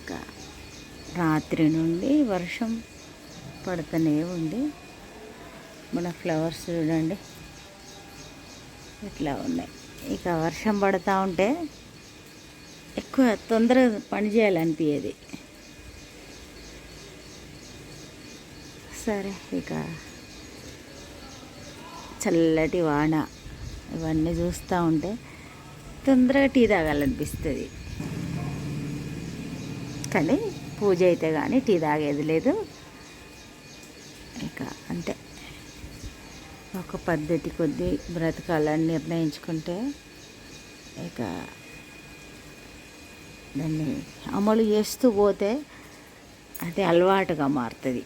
ఇంకా రాత్రి నుండి వర్షం పడుతూనే ఉంది. మన ఫ్లవర్స్ చూడండి ఇట్లా ఉన్నాయి. ఇక వర్షం పడుతూ ఉంటే ఎక్కువ తొందరగా పని చేయాలనిపించేది. సరే ఇక చల్లటి వాన ఇవన్నీ చూస్తూ ఉంటే తొందరగా టీ తాగాలనిపిస్తుంది. కానీ పూజ అయితే కానీ టీ తాగేది లేదు. ఇక అంతే, ఒక పద్ధతి కొద్దీ బ్రతకాలని నిర్ణయించుకుంటే ఇక దాన్ని అమలు చేస్తూ పోతే అది అలవాటుగా మారుతుంది.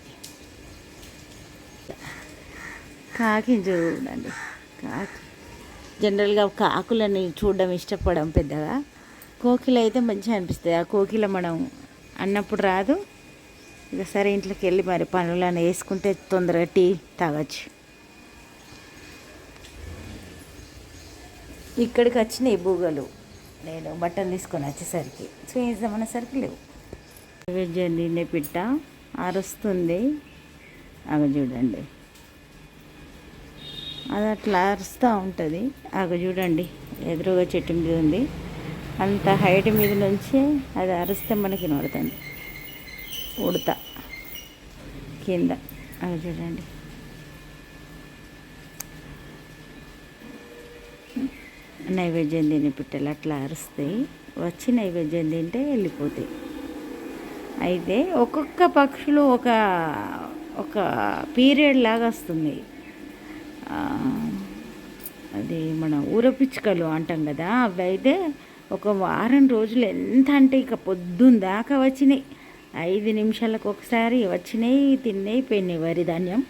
కాకిని చూడండి, కాకి జనరల్గా కాకులని చూడడం ఇష్టపడం పెద్దగా. కోకిల అయితే మంచిగా అనిపిస్తుంది. ఆ కోకిల మనం అన్నప్పుడు రాదు. ఇక సరే ఇంట్లోకి వెళ్ళి మరి పనులను వేసుకుంటే తొందరగా టీ తాగొచ్చు. ఇక్కడికి వచ్చినాయి బూగలు. నేను బట్టలు తీసుకొని వచ్చేసరికి చూద్దామనేసరికి లేవు. నైవేద్యం తినే పిట్ట అరుస్తుంది. అగ చూడండి, అది అట్లా అరుస్తూ ఉంటుంది. అగ చూడండి, ఎదురుగా చెట్టు మీద ఉంది. అంత హైట్ మీద నుంచి అది అరిస్తే మనకి నడుతుంది. ఉడత కింద అవి చూడండి. నైవేద్యం తినే పిట్టలు అట్లా అరుస్తాయి. వచ్చి నైవేద్యం తింటే వెళ్ళిపోతాయి. అయితే ఒక్కొక్క పక్షులు ఒక ఒక పీరియడ్ లాగా వస్తుంది. అది మన ఊరపిచ్చుకలు అంటాం కదా, అవి అయితే ఒక వారం రోజులు ఎంత అంటే ఇక పొద్దున్న దాకా వచ్చినాయి. 5 నిమిషాలకు ఒకసారి వచ్చినాయి, తిన్నాయి, పోయినాయి వరి ధాన్యం.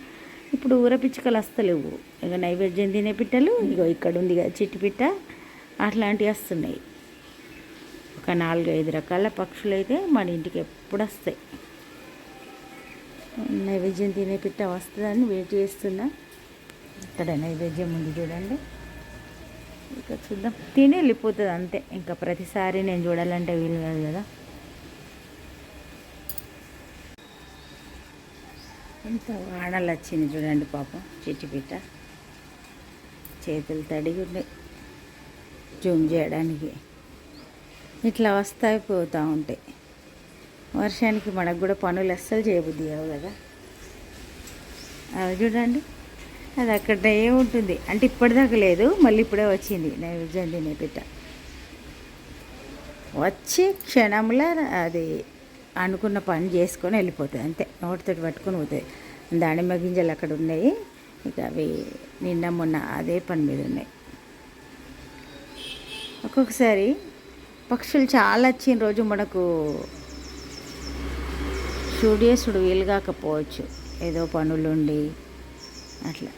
ఇప్పుడు ఊరపిచ్చుకలు వస్తలేవు. ఇక నైవేద్యం తినే పిట్టలు ఇగో ఇక్కడ ఉంది కదా చిట్టి పిట్ట, అట్లాంటివి వస్తున్నాయి. ఒక 4-5 రకాల పక్షులు అయితే మన ఇంటికి ఎప్పుడు వస్తాయి. నైవేద్యం తినే పిట్ట వస్తుందని వెయిట్ చేస్తున్నా. ఇక్కడ నైవేద్యం ఉంది చూడండి. ఇక చూద్దాం, తిని వెళ్ళిపోతుంది అంతే. ఇంకా ప్రతిసారి నేను చూడాలంటే వీలు కాదు కదా. ఎంత వానలు వచ్చింది చూడండి పాపం చిట్టిపిట్ట. చేతులు తడిగి ఉన్నాయి జూమ్ చేయడానికి. ఇట్లా వస్తాయి పోతూ ఉంటాయి. వర్షానికి మనకు కూడా పనులు అస్సలు చేయబుద్ధి కావు కదా. అవి చూడండి, అది అక్కడ ఏముంటుంది అంటే ఇప్పటిదాకా లేదు, మళ్ళీ ఇప్పుడే వచ్చింది నైవేద్యం తినే పిట్ట. వచ్చి క్షణంలో అది అనుకున్న పని చేసుకొని వెళ్ళిపోతుంది అంతే. నోటితోటి పట్టుకొని పోతుంది. దానిమ్మ గింజలు అక్కడ ఉన్నాయి. ఇక అవి నిన్న మొన్న అదే పని మీద ఉన్నాయి. ఒక్కొక్కసారి పక్షులు చాలా వచ్చిన రోజు మనకు స్టూడియోసుడు వీలు కాకపోవచ్చు, ఏదో పనులుండి అట్లా.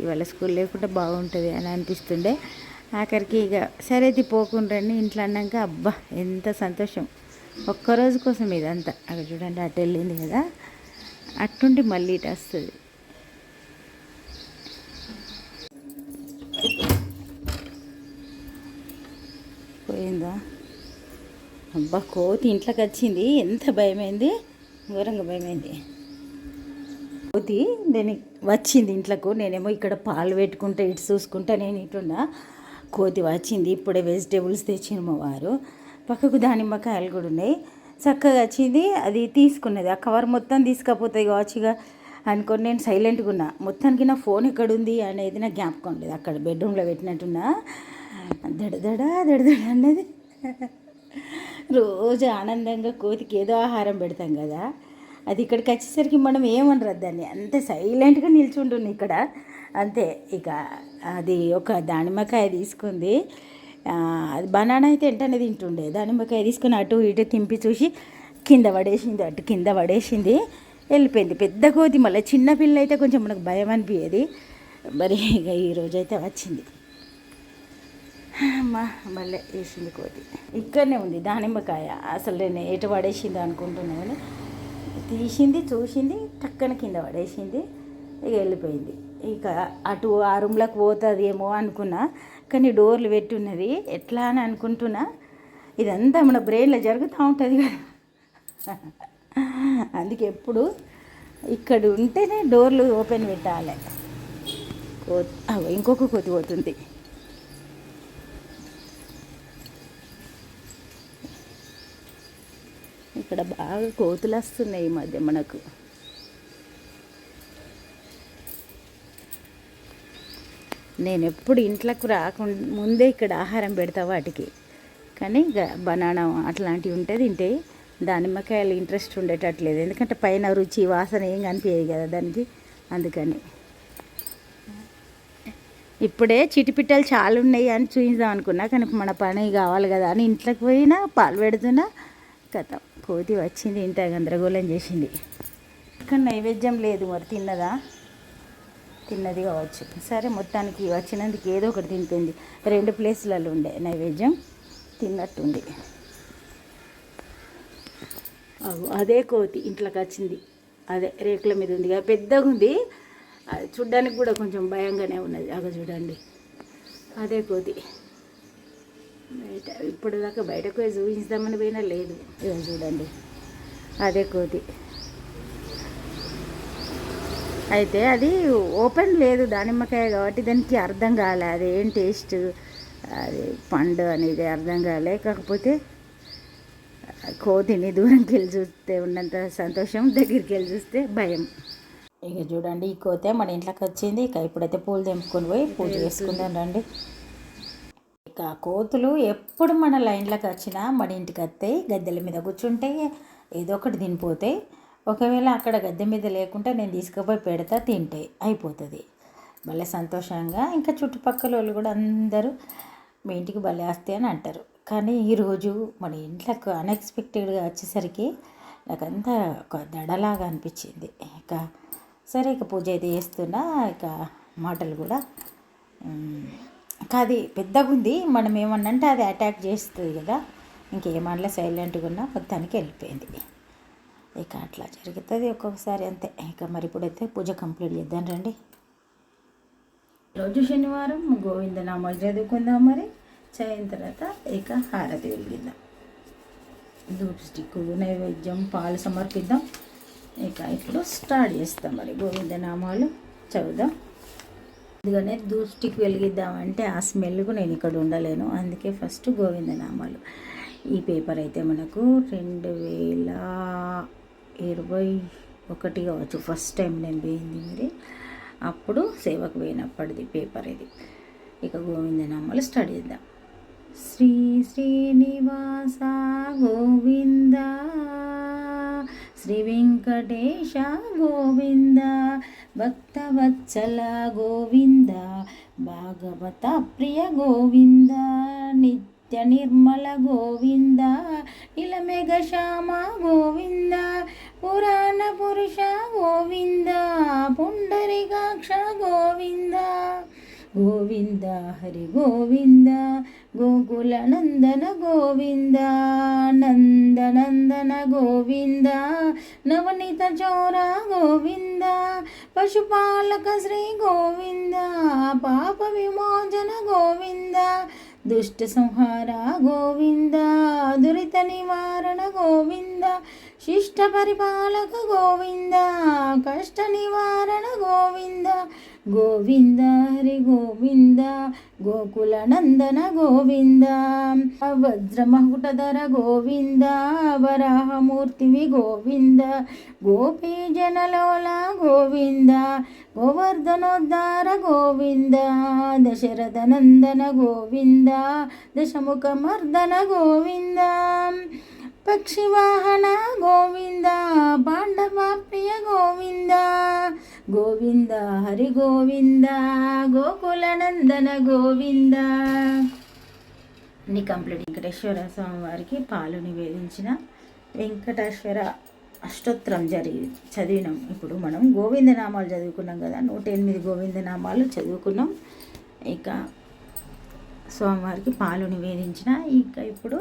ఇవాళ స్కూల్ లేకుండా బాగుంటుంది అని అనిపిస్తుండే. ఆఖరికి ఇక సరే పోకుండండి ఇంట్లో అన్నాక అబ్బా ఎంత సంతోషం. ఒక్కరోజు కోసం ఇదంతా. అక్కడ చూడండి అటు వెళ్ళింది కదా, అట్టుండి మళ్ళీ ఇటు వస్తుంది. పోయిందా? అబ్బా కోతి ఇంట్లోకి వచ్చింది. ఎంత భయమైంది, ఘోరంగా భయమైంది. కోతి నేను వచ్చింది ఇంట్లోకి. నేనేమో ఇక్కడ పాలు పెట్టుకుంటే ఇటు చూసుకుంటా నేను ఇటున్నా. కోతి వచ్చింది. ఇప్పుడే వెజిటేబుల్స్ తెచ్చిన మా వారు. పక్కకు దానిమ్మకాయలు కూడా ఉన్నాయి. చక్కగా వచ్చింది, అది తీసుకున్నది. ఆ కవర్ మొత్తం తీసుకపోతాయి కావచ్చుగా అనుకొని నేను సైలెంట్గా ఉన్నా. మొత్తానికి నా ఫోన్ ఎక్కడుంది అనేది నాకు జ్ఞాపకం లేదు. అక్కడ బెడ్రూమ్లో పెట్టినట్టున్నా. దడదడ దడదడ అన్నది. రోజు ఆనందంగా కోతికి ఏదో ఆహారం పెడతాం కదా, అది ఇక్కడికి వచ్చేసరికి మనం ఏమనరు దాన్ని. అంతే సైలెంట్గా నిల్చుంటుంది ఇక్కడ అంతే. ఇక అది ఒక దానిమ్మకాయ తీసుకుంది. అది బనానా అయితే వెంటనే తింటుండే. దానిమ్మకాయ తీసుకుని అటు ఇటు తింపి చూసి కింద పడేసింది, అటు కింద పడేసింది, వెళ్ళిపోయింది. పెద్ద కోతి. మళ్ళీ చిన్నపిల్ల అయితే కొంచెం మనకు భయం అనిపించేది. మరి ఇక ఈరోజైతే వచ్చింది. అమ్మా మళ్ళీ వేసింది కోతి. ఇక్కడనే ఉంది దానిమ్మకాయ. అసలు నేను ఎటు పడేసింది అనుకుంటున్నా కానీ తీసింది, చూసింది, టక్కన కింద పడేసింది, ఇక వెళ్ళిపోయింది. ఇక అటు ఆ రూమ్లోకి పోతుంది ఏమో అనుకున్నా, కానీ డోర్లు పెట్టి ఉన్నది. ఎట్లా అని అనుకుంటున్నా. ఇదంతా మన బ్రెయిన్లో జరుగుతూ ఉంటుంది కదా. అందుకే ఎప్పుడు ఇక్కడ ఉంటేనే డోర్లు ఓపెన్ పెట్టాలి. ఇంకొక కోతి పోతుంది. ఇక్కడ బాగా కోతులు వస్తున్నాయి ఈ మధ్య మనకు. నేను ఎప్పుడు ఇంట్లోకి రాకుండా ముందే ఇక్కడ ఆహారం పెడతా వాటికి. కానీ ఇక బనానా అట్లాంటివి ఉంటే తింటే, దానిమ్మకాయలు ఇంట్రెస్ట్ ఉండేటట్లేదు. ఎందుకంటే పైన రుచి వాసన ఏం కనిపించేది కదా దానికి. అందుకని ఇప్పుడే చిటిపిట్టలు చాలా ఉన్నాయి అని చూపిద్దాం అనుకున్నా. కానీ మన పని కావాలి కదా అని ఇంట్లోకి పోయినా పాలు పెడుతున్నా కథ కోతి వచ్చింది. ఇంత గందరగోళం చేసింది. ఇక్కడ నైవేద్యం లేదు, మరి తిన్నది కావచ్చు. సరే, మొత్తానికి వచ్చినందుకు ఏదో ఒకటి తింటుంది. 2 ప్లేసులలో ఉండే నైవేద్యం తిన్నట్టుంది. అదే కోతి ఇంట్లోకి వచ్చింది. అదే రేకుల మీద ఉంది కదా, పెద్దగా ఉంది. అది చూడ్డానికి కూడా కొంచెం భయంగానే ఉన్నది. చూడండి, అదే కోతి. ఇప్పుడు దాకా బయటకు పోయి చూపించుదామని పోయినా లేదు. చూడండి, అదే కోతి. అయితే అది ఓపెన్ లేదు దానిమ్మకాయ కాబట్టి దానికి అర్థం కాలే అదేం టేస్ట్, అది పండు అనేది అర్థం కాలే. కాకపోతే కోతిని దూరంకి వెళ్ళి చూస్తే ఉన్నంత సంతోషం, దగ్గరికి వెళ్ళి చూస్తే భయం. ఇక చూడండి, ఈ కోతే మన ఇంట్లోకి వచ్చింది. ఇక ఇప్పుడైతే పూలు తెంపుకొని పోయి పూజ చేసుకుందాం రండి. ఇక కోతులు ఎప్పుడు మన లైన్లోకి వచ్చినా మన ఇంటికి వస్తాయి. గద్దెల మీద కూర్చుంటే ఏదో ఒకటి తినిపోతాయి. ఒకవేళ అక్కడ గద్దె మీద లేకుంటే నేను తీసుకుపోయి పెడతా, తింటే అయిపోతుంది. భలే సంతోషంగా. ఇంకా చుట్టుపక్కల వాళ్ళు కూడా అందరూ మీ ఇంటికి భలే వస్తాయి అని అంటారు. కానీ ఈరోజు మన ఇంట్లోకి అన్ఎక్స్పెక్టెడ్గా వచ్చేసరికి నాకంతా ఒక దడలాగా అనిపించింది. ఇక సరే, ఇక పూజ అయితే చేస్తున్నా. ఇక మాటలు కూడా అది పెద్దగా ఉంది. మనం ఏమన్నంటే అది అటాక్ చేస్తుంది కదా. ఇంకేమన్నా సైలెంట్గా ఉన్నా మొత్తానికి వెళ్ళిపోయింది. ఇక అట్లా జరుగుతుంది ఒక్కొక్కసారి, అంతే. ఇక మరి ఇప్పుడైతే పూజ కంప్లీట్ చేద్దాం రండి. రోజు శనివారం గోవిందనామాలు చదువుకుందాం. మరి చదివిన తర్వాత ఇక హారతి వెలిగిద్దాం. ధూప్ స్టిక్కులు, నైవేద్యం, పాలు సమర్పిద్దాం. ఇక ఇప్పుడు స్టార్ట్ చేస్తాం. మరి గోవిందనామాలు చదువుదాం. ఎందుకనే ధూప్ స్టిక్ వెలిగిద్దామంటే ఆ స్మెల్కు నేను ఇక్కడ ఉండలేను. అందుకే ఫస్ట్ గోవిందనామాలు. ఈ పేపర్ అయితే మనకు 2021 కావచ్చు ఫస్ట్ టైం నేను పోయింది. మరి అప్పుడు సేవకు పోయినప్పటిది పేపర్ ఇది. ఇక గోవిందనామాలు స్టార్ట్ చేద్దాం. శ్రీ శ్రీనివాస గోవింద, శ్రీ వెంకటేశ గోవింద, భక్తవత్సల గోవింద, భాగవత ప్రియ గోవింద, నిత్య నిర్మల గోవింద, ఇలమెగ శ్యామ గోవింద, పురాణ పురుష గోవింద, పుండరీకాక్ష గోవింద, గోవింద హరి గోవింద, గోకుల నందన గోవింద, నందనందన గోవింద, నవనీత చోర గోవింద, పశుపాలక శ్రీ గోవింద, పాప విమోచన గోవింద, దుష్ట సంహార గోవింద, దురిత నివారణ గోవింద, శిష్ట పరిపాలక గోవింద, కష్ట నివారణ గోవింద, గోవింద హరి గోవింద, గోకుల నందన గోవింద, వజ్రమకుటధర గోవింద, వరాహమూర్తివి గోవింద, గోపీ జనలోల గోవింద, గోవర్ధనోద్ధార గోవింద, దశరథ నందన గోవింద, దశముఖమర్దన గోవింద, పక్షివాహన గోవింద, పాండవ ప్రియ గోవింద, గోవింద హరి గోవింద, గోకుల నందన గోవింద. అన్ని కంప్లీట్. వెంకటేశ్వర స్వామి వారికి పాలు నివేదించిన వెంకటేశ్వర అష్టోత్తరం చదివినాం. ఇప్పుడు మనం గోవిందనామాలు చదువుకున్నాం కదా, 108 గోవిందనామాలు చదువుకున్నాం. ఇక స్వామివారికి పాలు నివేదించిన. ఇక ఇప్పుడు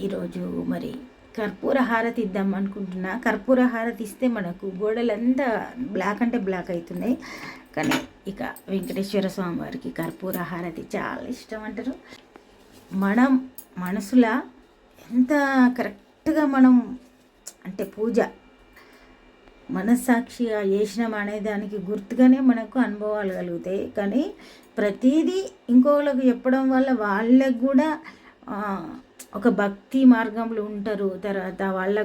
ఈరోజు మరి కర్పూర హారతి ఇద్దాం అనుకుంటున్నా. కర్పూర హారతి ఇస్తే మనకు గోడలంతా బ్లాక్ అంటే బ్లాక్ అవుతున్నాయి. కానీ ఇక వెంకటేశ్వర స్వామి వారికి కర్పూర హారతి చాలా ఇష్టం అంటారు. మనం మనసులా ఎంత కరెక్ట్గా మనం అంటే పూజ మనస్సాక్షిగా చేసినాం అనే దానికి గుర్తుగానే మనకు అనుభవాలు కలుగుతాయి. కానీ ప్రతిదీ ఇంకోళ్ళకి చెప్పడం వల్ల వాళ్ళకు కూడా ఒక భక్తి మార్గంలో ఉంటారు. తర్వాత వాళ్ళు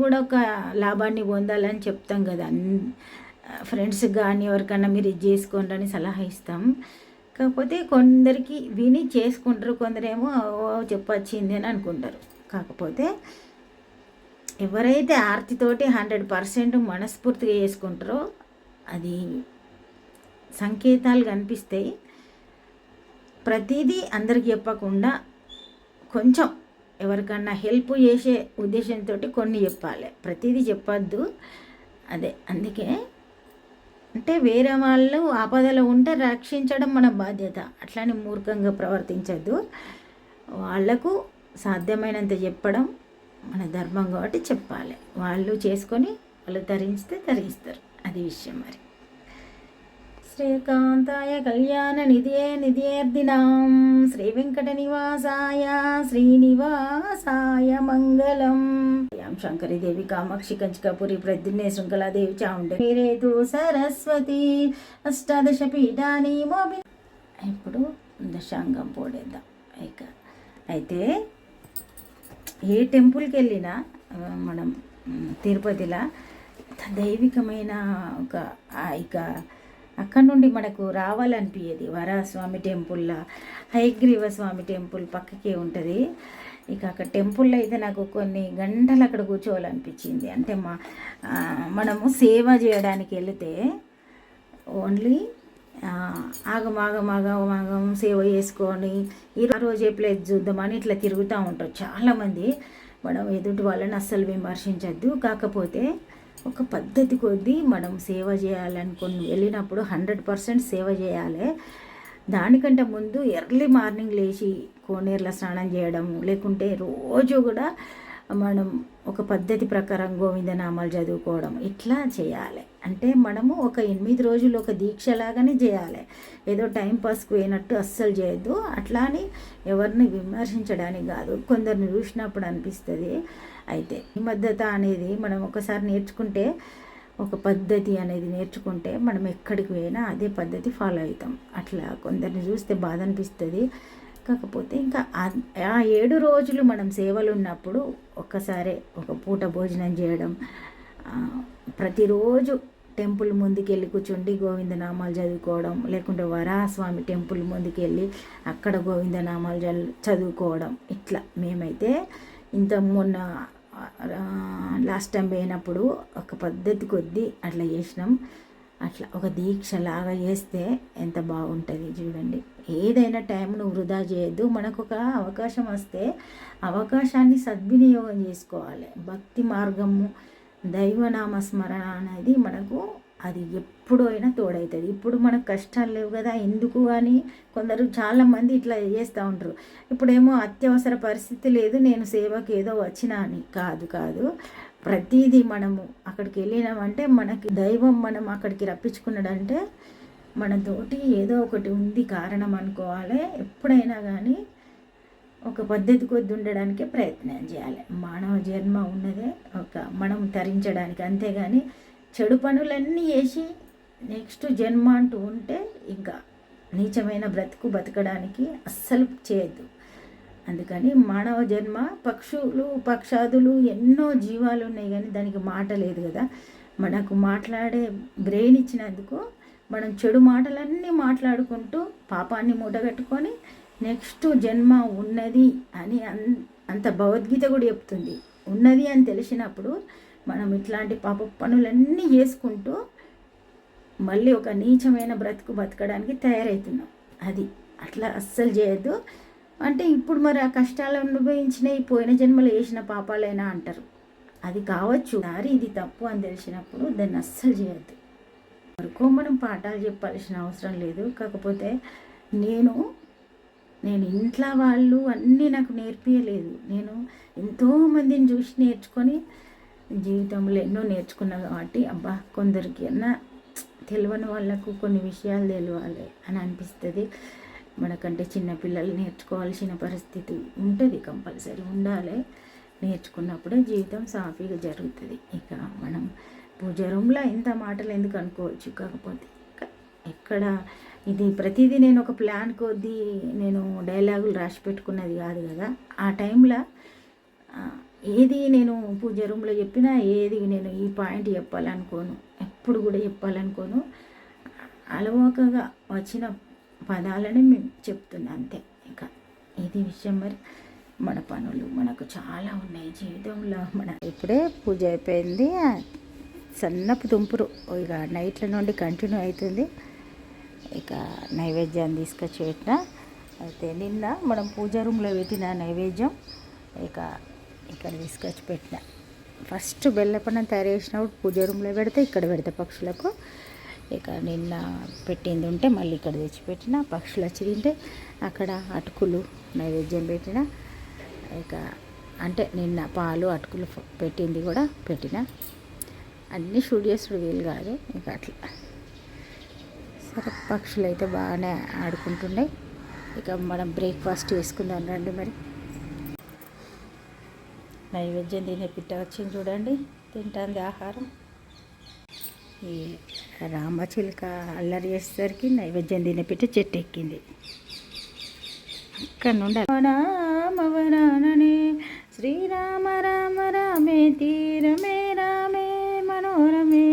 కూడా ఒక లాభాన్ని పొందాలని చెప్తాం కదా. ఫ్రెండ్స్కి కానీ ఎవరికన్నా మీరు ఇది చేసుకోండి అని సలహా ఇస్తాం. కాకపోతే కొందరికి విని చేసుకుంటారు, కొందరేమో చెప్పొచ్చింది అని అనుకుంటారు. కాకపోతే ఎవరైతే ఆర్తితోటి 100% మనస్ఫూర్తిగా చేసుకుంటారో అది సంకేతాలు కనిపిస్తాయి. ప్రతిదీ అందరికి చెప్పకుండా కొంచెం ఎవరికన్నా హెల్ప్ చేసే ఉద్దేశంతో కొన్ని చెప్పాలి, ప్రతిదీ చెప్పద్దు. అందుకే అంటే వేరే వాళ్ళు ఆపదలో ఉంటే రక్షించడం మన బాధ్యత. అట్లానే మూర్ఖంగా ప్రవర్తించద్దు. వాళ్లకు సాధ్యమైనంత చెప్పడం మన ధర్మం కాబట్టి చెప్పాలి. వాళ్ళు చేసుకొని వాళ్ళు తరిస్తే తరిస్తారు, అది విషయం. మరి శ్రీకాంతాయ కళ్యాణ నిధియేర్దినాం శ్రీ వెంకట నివాసాయ శ్రీనివాసాయ మంగళం. శంకరి దేవి కామాక్షి కంచికాపురి ప్రద్యుమ్నే శృంఖలాదేవి చాముండేరేతు సరస్వతి అష్టాదశ పీఠాని మోబి. ఇప్పుడు దశాంగం పోడేద్దాం. అయితే ఏ టెంపుల్కి వెళ్ళినా మనం తిరుపతిలో దైవికమైన ఇక అక్కడి నుండి మనకు రావాలనిపించేది. వరాహస్వామి టెంపుల్లో, హయగ్రీవ స్వామి టెంపుల్ పక్కకే ఉంటుంది. ఇక అక్కడ టెంపుల్లో అయితే నాకు కొన్ని గంటలు అక్కడ కూర్చోవాలనిపించింది. అంటే మనము సేవ చేయడానికి వెళితే ఓన్లీ ఆగం సేవ చేసుకొని ఈ రోజే ప్లేస్ చూద్దామని ఇట్లా తిరుగుతూ ఉంటారు చాలామంది. మనం ఎదుటి వాళ్ళని అస్సలు విమర్శించద్దు. కాకపోతే ఒక పద్ధతి కొద్దీ మనం సేవ చేయాలనుకుని వెళ్ళినప్పుడు 100% సేవ చేయాలి. దానికంటే ముందు ఎర్లీ మార్నింగ్ లేచి కోనేరులో స్నానం చేయడం, లేకుంటే రోజు కూడా మనం ఒక పద్ధతి ప్రకారం గోవిందనామాలు చదువుకోవడం ఇట్లా చేయాలి. అంటే మనము ఒక 8 రోజులు ఒక దీక్షలాగానే చేయాలి. ఏదో టైంపాస్కి పోయినట్టు అస్సలు చేయొద్దు. అట్లా అని ఎవరిని విమర్శించడానికి కాదు, కొందరిని చూసినప్పుడు అనిపిస్తుంది. అయితే నిబద్ధత అనేది మనం ఒకసారి నేర్చుకుంటే, ఒక పద్ధతి అనేది నేర్చుకుంటే మనం ఎక్కడికి పోయినా అదే పద్ధతి ఫాలో అవుతాం. అట్లా కొందరిని చూస్తే బాధ అనిపిస్తుంది. కాకపోతే ఇంకా ఆ 7 రోజులు మనం సేవలు ఉన్నప్పుడు ఒక్కసారే ఒక పూట భోజనం చేయడం, ప్రతిరోజు టెంపుల్ ముందుకెళ్ళి కూర్చుండి గోవిందనామాలు చదువుకోవడం, లేకుంటే వరాహస్వామి టెంపుల్ ముందుకెళ్ళి అక్కడ గోవిందనామాలు చదువుకోవడం. ఇట్లా మేమైతే మొన్న లాస్ట్ టైం పోయినప్పుడు ఒక పద్ధతి కొద్దీ అట్లా చేసినాం. అట్లా ఒక దీక్షలాగా చేస్తే ఎంత బాగుంటుంది చూడండి. ఏదైనా టైంను వృధా చేయొద్దు. మనకు ఒక అవకాశం వస్తే అవకాశాన్ని సద్వినియోగం చేసుకోవాలి. భక్తి మార్గము, దైవనామస్మరణ అనేది మనకు అది ఎప్పుడైనా తోడవుతుంది. ఇప్పుడు మనకు కష్టాలు లేవు కదా, ఎందుకు అని కొందరు చాలామంది ఇట్లా చేస్తూ ఉంటారు. ఇప్పుడేమో అత్యవసర పరిస్థితి లేదు, నేను సేవకి ఏదో వచ్చినా అని. కాదు, ప్రతిదీ మనము అక్కడికి వెళ్ళినామంటే మనకి దైవం మనం అక్కడికి రప్పించుకున్నాడంటే మనతోటి ఏదో ఒకటి ఉంది కారణం అనుకోవాలి. ఎప్పుడైనా కానీ ఒక పద్ధతి కొద్ది ఉండడానికే ప్రయత్నం చేయాలి. మానవ జన్మ ఉన్నదే మనం తరించడానికి, అంతేగాని చెడు పనులన్నీ చేసి నెక్స్ట్ జన్మ అంటూ ఉంటే ఇంకా నీచమైన బతకడానికి అస్సలు చేయొద్దు. అందుకని మానవ జన్మ, పక్షాదులు ఎన్నో జీవాలు ఉన్నాయి, కానీ దానికి మాట లేదు కదా. మనకు మాట్లాడే బ్రెయిన్ ఇచ్చినందుకు మనం చెడు మాటలన్నీ మాట్లాడుకుంటూ పాపాన్ని మూటగట్టుకొని నెక్స్ట్ జన్మ ఉన్నది అని అంత భగవద్గీత కూడా చెప్తుంది. ఉన్నది అని తెలిసినప్పుడు మనం ఇట్లాంటి పాప పనులన్నీ చేసుకుంటూ మళ్ళీ ఒక నీచమైన బతకడానికి తయారవుతున్నాం. అది అట్లా అస్సలు చేయొద్దు. అంటే ఇప్పుడు మరి ఆ కష్టాలు అనుభవించినవి పోయిన జన్మలు వేసిన పాపాలైనా అంటారు. అది కావచ్చు, ఇది తప్పు అని తెలిసినప్పుడు దాన్ని అస్సలు చేయొద్దు. వరకు మనం పాఠాలు చెప్పాల్సిన అవసరం లేదు. కాకపోతే నేను ఇంట్లో వాళ్ళు అన్నీ నాకు నేర్పించలేదు. నేను ఎంతోమందిని చూసి నేర్చుకొని జీవితంలో ఎన్నో నేర్చుకున్నా కాబట్టి కొందరికి అన్నా తెలియని వాళ్ళకు కొన్ని విషయాలు తెలియాలి అని అనిపిస్తుంది. మనకంటే చిన్నపిల్లలు నేర్చుకోవాల్సిన పరిస్థితి ఉంటుంది, కంపల్సరీ ఉండాలి. నేర్చుకున్నప్పుడే జీవితం సాఫీగా జరుగుతుంది. ఇక మనం పూజ రూమ్లో ఇంత మాటలు ఎందుకు అనుకోవచ్చు, కాకపోతే ఎక్కడ ఇది ప్రతిదీ నేను ఒక ప్లాన్ కొద్దీ నేను డైలాగులు రాసి పెట్టుకున్నది కాదు కదా. ఆ టైంలో ఏది నేను పూజ రూమ్లో చెప్పినా ఏది నేను ఈ పాయింట్ చెప్పాలనుకోను, ఎప్పుడు కూడా చెప్పాలనుకోను. అలవోకగా వచ్చిన పదాలని మేము చెప్తున్నా అంతే. ఇక ఇది విషయం. మరి మన పనులు మనకు చాలా ఉన్నాయి జీవితంలో. ఇప్పుడే పూజ అయిపోయింది. సన్నపు తుంపురు ఇక నైట్ల నుండి కంటిన్యూ అవుతుంది. ఇక నైవేద్యాన్ని తీసుకొచ్చి పెట్టిన. అయితే నిన్న మనం పూజ రూమ్లో పెట్టిన నైవేద్యం ఇక ఇక్కడ తీసుకొచ్చి పెట్టిన. ఫస్ట్ బెల్లపన్నం తయారు చేసినప్పుడు పూజ రూమ్లో పెడితే ఇక్కడ పెడతా పక్షులకు. ఇక నిన్న పెట్టింది ఉంటే మళ్ళీ ఇక్కడ తెచ్చిపెట్టిన. పక్షులు వచ్చి తింటే అక్కడ అటుకులు నైవేద్యం పెట్టిన. ఇక అంటే నిన్న పాలు అటుకులు పెట్టింది కూడా పెట్టిన. అన్నీ షూట్ చేసుడు వీలు కాదు. ఇక అట్లా సరే పక్షులు అయితే బాగానే ఆడుకుంటున్నాయి. ఇక మనం బ్రేక్ఫాస్ట్ చేసుకుందాం రండి. మరి నైవేద్యం తినే పిట్ట వచ్చింది చూడండి, తింటుంది ఆహారం. ఈ రామచిలుక అల్లరి చేసేసరికి నైవేద్యం తినే పిట్ట చెట్టు ఎక్కింది. అక్కడ నుండి రామవరాననే శ్రీరామ రామ రామే తీరమే రామే మనోరమే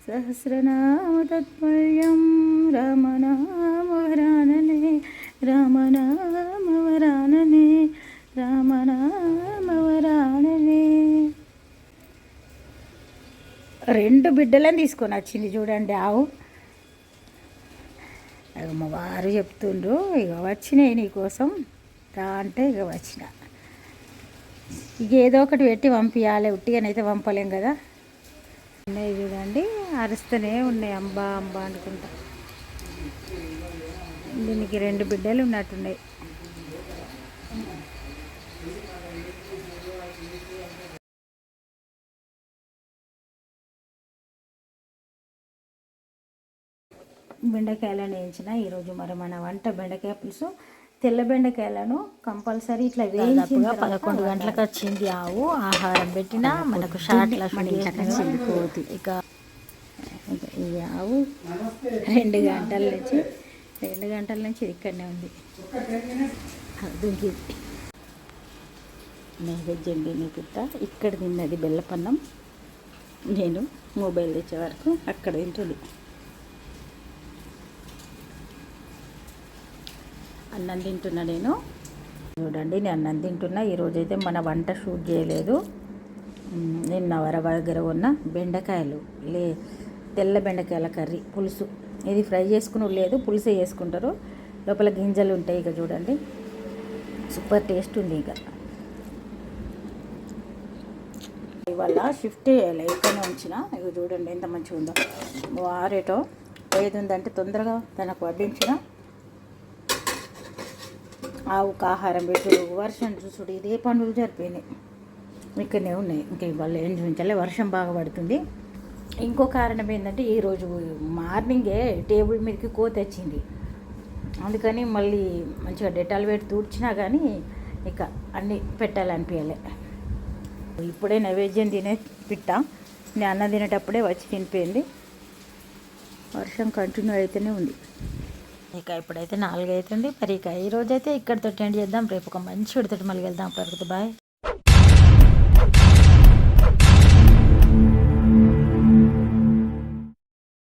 సహస్రనామ తత్పర్యం రామనామవరాననే రామనామవరాననే రామనామవరాననే. 2 బిడ్డలను తీసుకొని వచ్చింది చూడండి ఆవు. మా వారు చెప్తుండ్రు ఇక వచ్చినాయి నీకోసం రా అంటే ఇక వచ్చిన. ఇక ఏదో ఒకటి పెట్టి పంపించాలి, ఉట్టిగానైతే పంపలేం కదా. ఉన్నాయి చూడండి, అరుస్తూనే ఉన్నాయి అంబా అంబా అనుకుంటా. దీనికి 2 బిడ్డలు ఉన్నట్టున్నాయి. బెండకాయలను వేయించిన ఈరోజు. మరి మన వంట బెండకాయ పులుసు. తెల్ల బెండకాయలను కంపల్సరీ ఇట్లా వేయించిగా 11 గంటలకు వచ్చింది ఆవు. ఆహారం పెట్టినా మనకు షార్ట్ల వచ్చింది కోతి. ఇక ఈ ఆవు 2 గంటల నుంచి ఇక్కడనే ఉంది. దుంకింది. నైవేద్యం తినే పిట్ట ఇక్కడ తిన్నది బెల్లపన్నం. నేను మొబైల్ తెచ్చే వరకు అక్కడ తింటుంది. అన్నం తింటున్నా నేను. చూడండి నేను అన్నం తింటున్నా. ఈరోజైతే మన వంట షూట్ చేయలేదు. నిన్న దగ్గర ఉన్న బెండకాయలు తెల్ల బెండకాయల కర్రీ పులుసు. ఇది ఫ్రై చేసుకుని లేదు, పులుసే చేసుకుంటారు. లోపల గింజలు ఉంటాయి. ఇక చూడండి సూపర్ టేస్ట్ ఉంది. ఇక ఇవాళ షిఫ్ట్ చేయాలి, ఇక్కడనే ఉంచిన. ఇక చూడండి ఎంత మంచిగా ఉందో. వారేటో ఏది ఉందంటే తొందరగా తనకు వడ్డించిన. ఆవుకు ఆహారం పెట్టుడు, వర్షం చూసుడు, ఇదే పనులు జరిపోయినాయి. ఇక్కడనే ఉన్నాయి. ఇంకా ఇవాళ ఏం చూపించాలి, వర్షం బాగా పడుతుంది. ఇంకో కారణం ఏంటంటే ఈరోజు మార్నింగే టేబుల్ మీదకి కోతి వచ్చింది. అందుకని మళ్ళీ మంచిగా డెటాల్ పెట్టి తుడిచినా కానీ ఇక అన్నీ పెట్టాలనిపించలే. ఇప్పుడే నైవేద్యం తినే పిట్ట నేను అన్నం తినేటప్పుడే వచ్చి తినిపోయింది. వర్షం కంటిన్యూ అయితేనే ఉంది. ఇక ఇప్పుడైతే 4 అవుతుంది. మరి ఇక ఈరోజైతే ఇక్కడితో ఎండ్ చేద్దాం. రేపు ఒక మంచి విడతటి మళ్ళీ వెళ్దాం. పరుగుతుంది. బాయ్.